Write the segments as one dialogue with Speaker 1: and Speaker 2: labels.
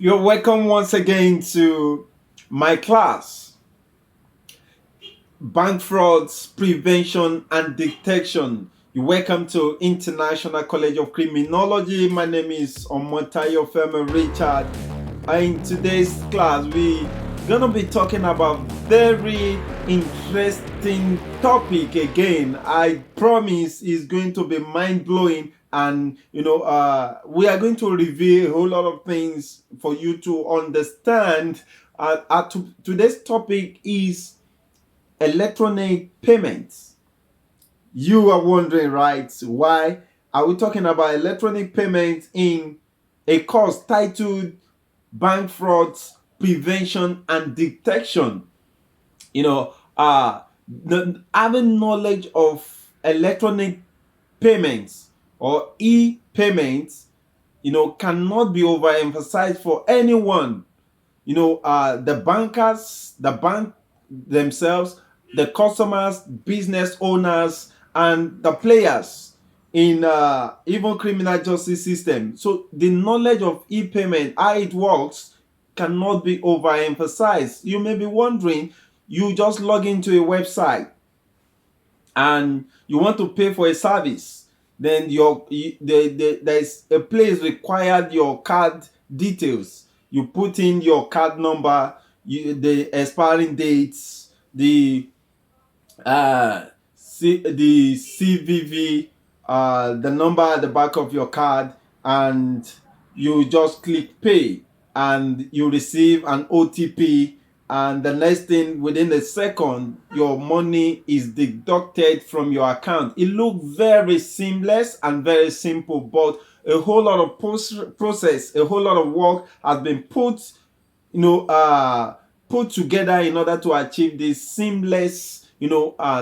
Speaker 1: You're welcome once again to my class, Bank Frauds Prevention and Detection. You're welcome to International College of Criminology. My name is Omotayo Femi Richard. In today's class, we're gonna be talking about very interesting topic again. I promise it's going to be mind-blowing, and we are going to reveal a whole lot of things for you to understand. Today's topic is electronic payments. You are wondering, right? Why are we talking about electronic payments in a course titled Bank Frauds Prevention and Detection? You know, having knowledge of electronic payments or e-payments, cannot be overemphasized for anyone. The bankers, the bank themselves, the customers, business owners, and the players in even criminal justice system. So the knowledge of e-payment, how it works, cannot be overemphasized. You may be wondering, you just log into a website and you want to pay for a service, then there's a place required your card details. You put in your card number, the expiring dates, the CVV, the number at the back of your card, and you just click pay, and you receive an OTP, and the next thing, within a second, your money is deducted from your account. It looks very seamless and very simple, but a whole lot of process, a whole lot of work has been put together in order to achieve this seamless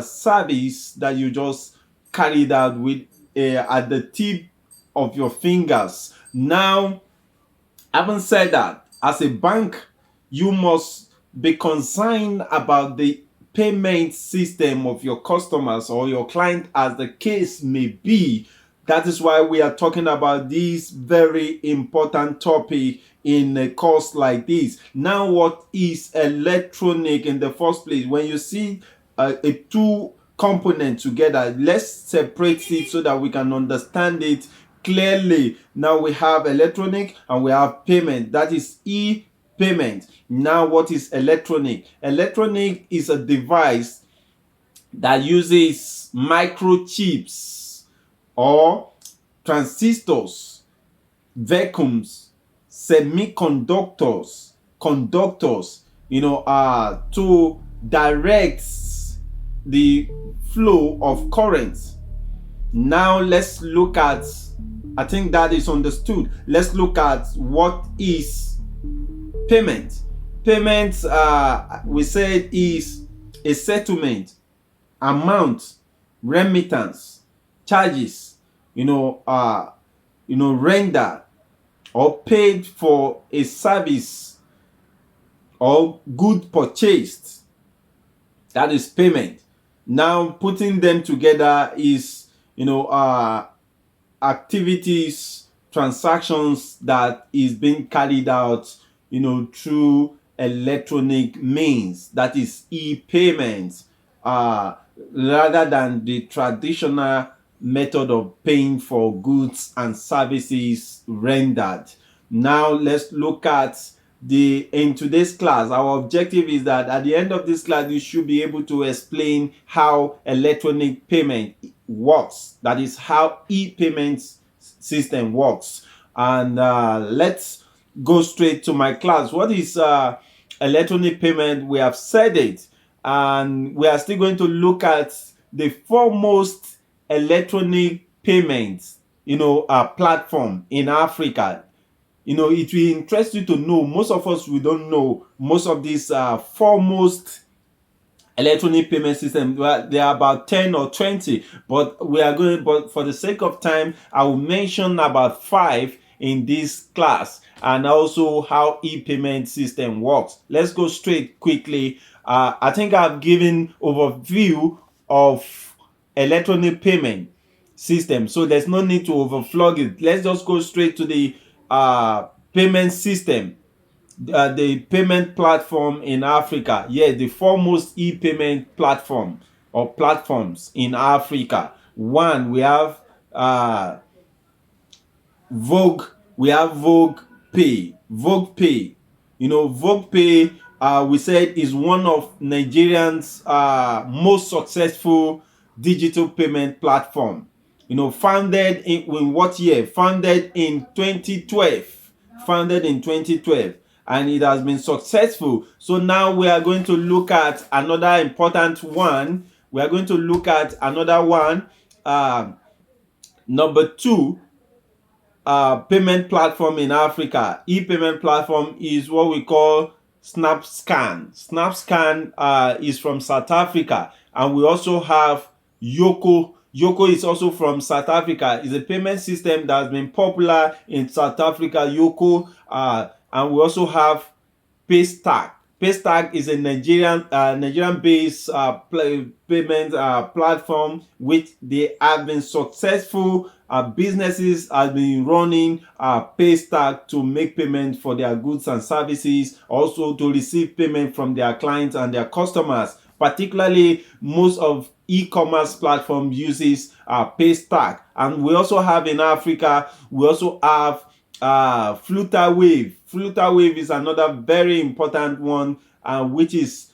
Speaker 1: service that you just carried out with at the tip of your fingers. Now, having said that, as a bank, you must be concerned about the payment system of your customers or your client, as the case may be. That is why we are talking about this very important topic in a course like this. Now, what is electronic in the first place? When you see a two component together, let's separate it so that we can understand it clearly. Now we have electronic and we have payment. That is e-payment. Now, what is electronic? Electronic is a device that uses microchips or transistors, vacuums, semiconductors, conductors, to direct the flow of current. Now let's look at, I think that is understood. Let's look at what is payment. Payment, we said, is a settlement, amount, remittance, charges, render or paid for a service or good purchased. That is payment. Now, putting them together is, activities, transactions that is being carried out, through electronic means. That is e-payment, rather than the traditional method of paying for goods and services rendered. Now, let's look at in today's class. Our objective is that at the end of this class, you should be able to explain how electronic payment works. That is how e-payment system works. And let's go straight to my class. What is electronic payment? We have said it, and we are still going to look at the foremost electronic payments platform in Africa. It will interest you to know. Most of us, we don't know most of these foremost electronic payment system. Well, there are about 10 or 20, but for the sake of time, I will mention about 5 in this class, and also how e-payment system works. Let's go straight quickly. I think I've given overview of electronic payment system, so there's no need to overflog it. Let's just go straight to the payment system. the payment platform in Africa. Yeah, the foremost e-payment platform or platforms in Africa. One, we have Vogue. We have Vogue Pay. Vogue Pay. Vogue Pay, we said, is one of Nigerians' most successful digital payment platform. Founded in what year? Founded in 2012. Founded in 2012. And it has been successful. So now we are going to look at another important one. We are going to look at another one. Number two, payment platform in Africa, e-payment platform, is what we call SnapScan. SnapScan is from South Africa, and we also have Yoko. Yoko is also from South Africa. It's a payment system that has been popular in South Africa. Yoko, and we also have Paystack. Paystack is a Nigerian-based payment platform which they have been successful. Businesses have been running Paystack to make payment for their goods and services, also to receive payment from their clients and their customers. Particularly, most of e-commerce platform uses Paystack. And we also have in Africa, we also have Flutterwave. Flutterwave is another very important one, which is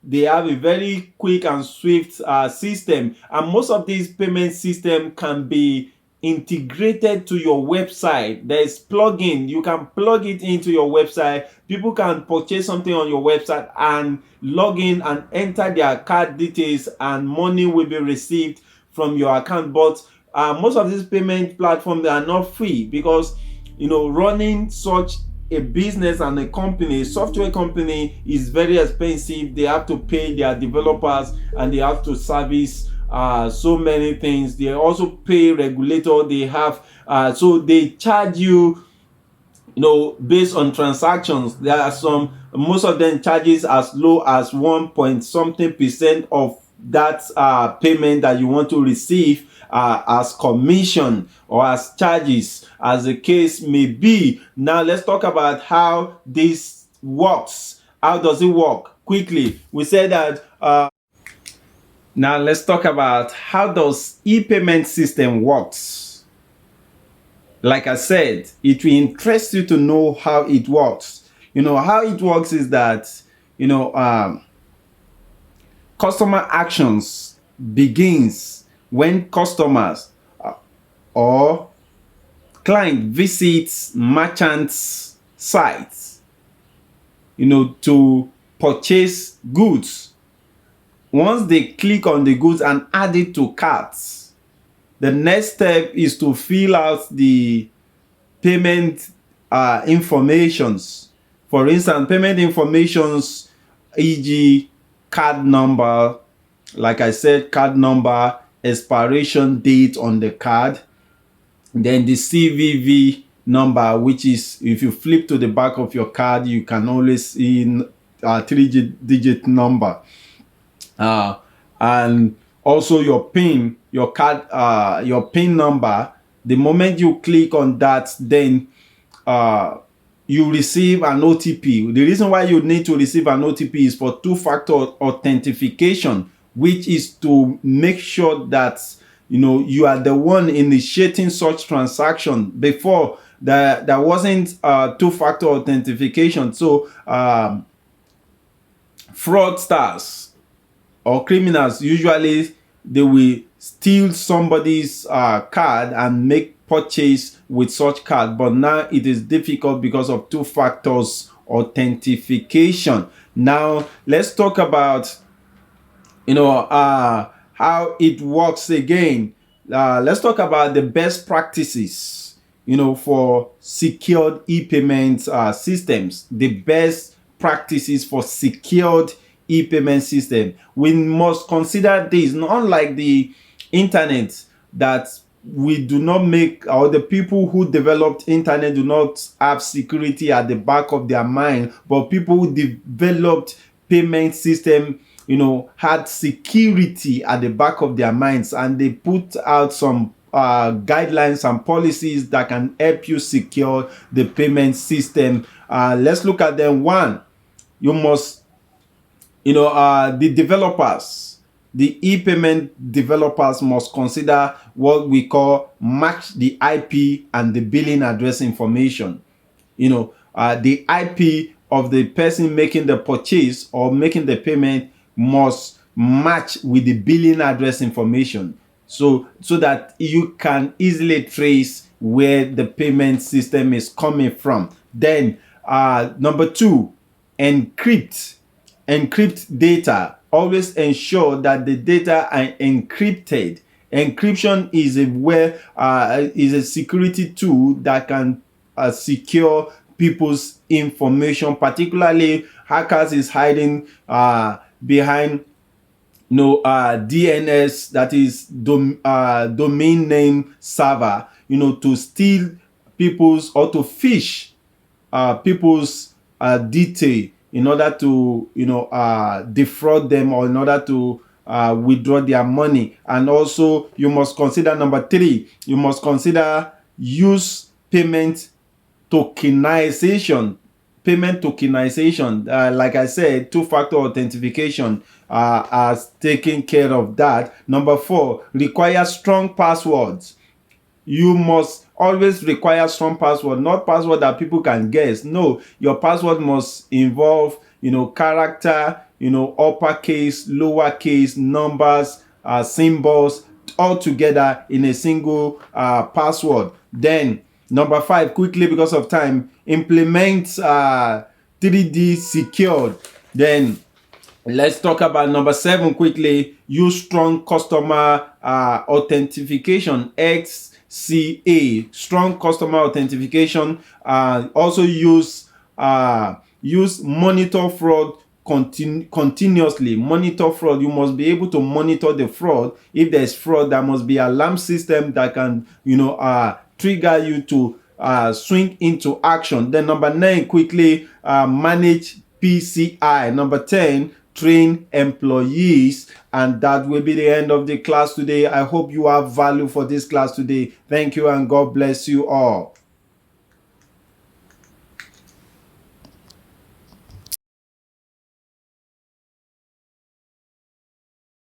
Speaker 1: they have a very quick and swift system, and most of these payment system can be integrated to your website. There's plugin, you can plug it into your website. People can purchase something on your website and log in and enter their card details, and money will be received from your account. But most of these payment platforms, they are not free, because running such a business and a company, a software company, is very expensive. They have to pay their developers, and they have to service so many things. They also pay regulator. They have so they charge you, based on transactions. There are most of them charges as low as 1 point something percent of that payment that you want to receive as commission or as charges, as the case may be. Now let's talk about how this works. How does it work? Quickly, we said that now let's talk about how does e-payment system works. Like I said, it will interest you to know how it works. How it works is that customer actions begins when customers or client visits merchants sites to purchase goods. Once they click on the goods and add it to carts, the next step is to fill out the payment informations. For instance, payment informations, e.g. card number, like I said, card number, expiration date on the card, then the CVV number, which is, if you flip to the back of your card, you can always see a 3-digit number, and also your PIN, your card, your PIN number. The moment you click on that, then you receive an OTP. The reason why you need to receive an OTP is for two-factor authentication, which is to make sure that you are the one initiating such transaction. Before, there wasn't two-factor authentication. So fraudsters or criminals, usually they will steal somebody's card and make purchase with such card. But now it is difficult because of two factors authentication. Now let's talk about how it works again. Let's talk about the best practices for secured e-payment systems. The best practices for secured e-payment system. We must consider this, not like the internet, that we do not make, or the people who developed internet do not have security at the back of their mind, but people who developed payment system had security at the back of their minds, and they put out some guidelines and policies that can help you secure the payment system. Let's look at them. One, you must, the developers, the e-payment developers must consider what we call match the IP and the billing address information. The IP of the person making the purchase or making the payment must match with the billing address information, so that you can easily trace where the payment system is coming from. Then number two, encrypt data. Always ensure that the data are encrypted. Encryption is a security tool that can secure people's information. Particularly, hackers is hiding behind DNS, that is domain name server, to steal people's or to phish people's detail in order to defraud them, or in order to withdraw their money. And also, you must consider number three, you must consider use payment tokenization. Like I said, two-factor authentication has taken care of that. Number four, require strong passwords. You must always require strong password, not password that people can guess. No, your password must involve, character, uppercase, lowercase, numbers, symbols, all together in a single password. Then number five, quickly because of time, implement 3D secured. Then let's talk about number seven quickly. Use strong customer authentication, XCA, strong customer authentication. Also use monitor fraud continuously. Monitor fraud. You must be able to monitor the fraud. If there's fraud, there must be an alarm system that can trigger you to swing into action. Then number nine, quickly, manage PCI. Number 10, train employees. And that will be the end of the class today. I hope you have value for this class today. Thank you, and God bless you all.